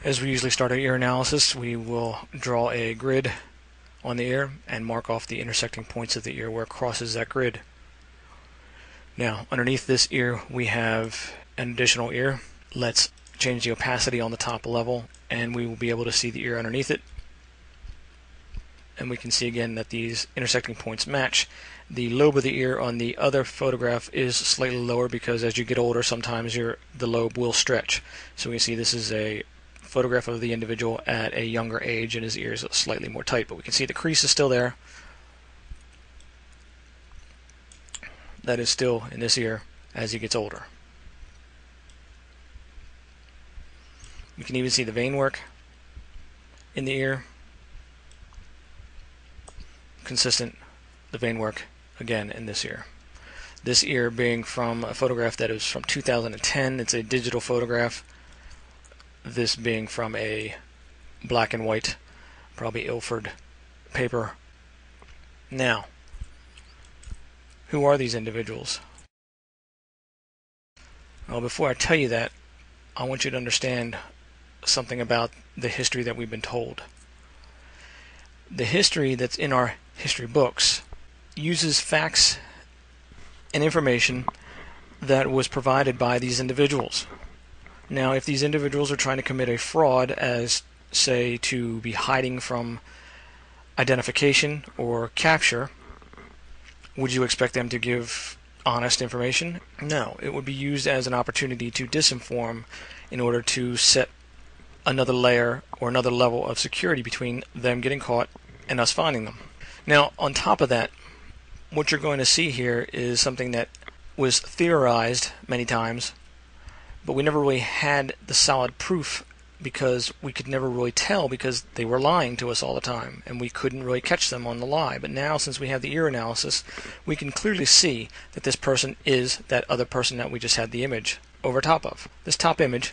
As we usually start our ear analysis, we will draw a grid on the ear and mark off the intersecting points of the ear where it crosses that grid. Now, underneath this ear we have an additional ear. Let's change the opacity on the top level and we will be able to see the ear underneath it. And we can see again that these intersecting points match. The lobe of the ear on the other photograph is slightly lower because as you get older sometimes the lobe will stretch. So we can see this is a photograph of the individual at a younger age and his ears are slightly more tight, but we can see the crease is still there. That is still in this ear as he gets older. You can even see the vein work in the ear. Consistent, the vein work again in this ear. This ear being from a photograph that is from 2010. It's a digital photograph. This being from a black and white, probably Ilford paper. Now, who are these individuals? Well, before I tell you that, I want you to understand something about the history that we've been told. The history that's in our history books uses facts and information that was provided by these individuals. Now, if these individuals are trying to commit a fraud as, say, to be hiding from identification or capture, would you expect them to give honest information? No, it would be used as an opportunity to disinform in order to set another layer or another level of security between them getting caught and us finding them. Now, on top of that, what you're going to see here is something that was theorized many times, but we never really had the solid proof because we could never really tell because they were lying to us all the time and we couldn't really catch them on the lie. But now, since we have the ear analysis, we can clearly see that this person is that other person that we just had the image over top of. This top image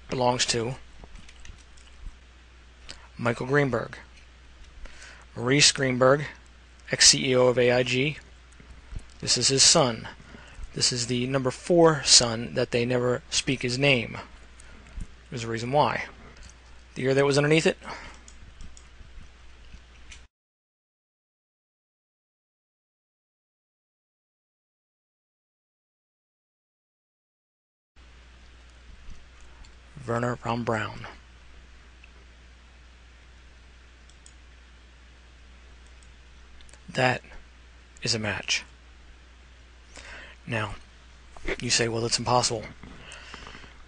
belongs to Michael Greenberg. Maurice Greenberg, ex-CEO of AIG. This is his son. This is the number 4 son that they never speak his name. There's a reason why. The ear that was underneath it, Wernher von Braun. That is a match. Now, you say, well, it's impossible.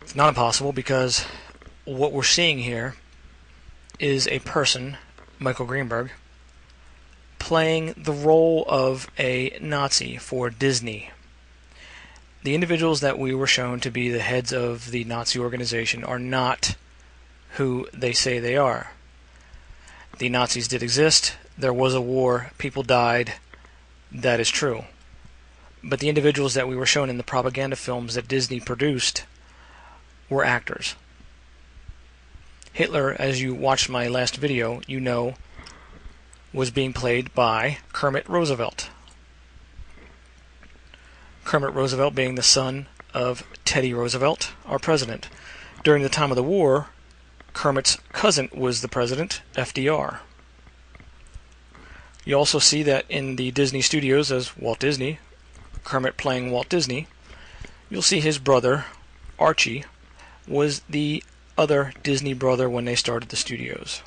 It's not impossible because what we're seeing here is a person, Michael Greenberg, playing the role of a Nazi for Disney. The individuals that we were shown to be the heads of the Nazi organization are not who they say they are. The Nazis did exist. There was a war. People died. That is true. But the individuals that we were shown in the propaganda films that Disney produced were actors. Hitler, as you watched my last video, you know, was being played by Kermit Roosevelt. Kermit Roosevelt being the son of Teddy Roosevelt, our president. During the time of the war, Kermit's cousin was the president, FDR. You also see that in the Disney studios as Walt Disney, Kermit playing Walt Disney, you'll see his brother, Archie, was the other Disney brother when they started the studios.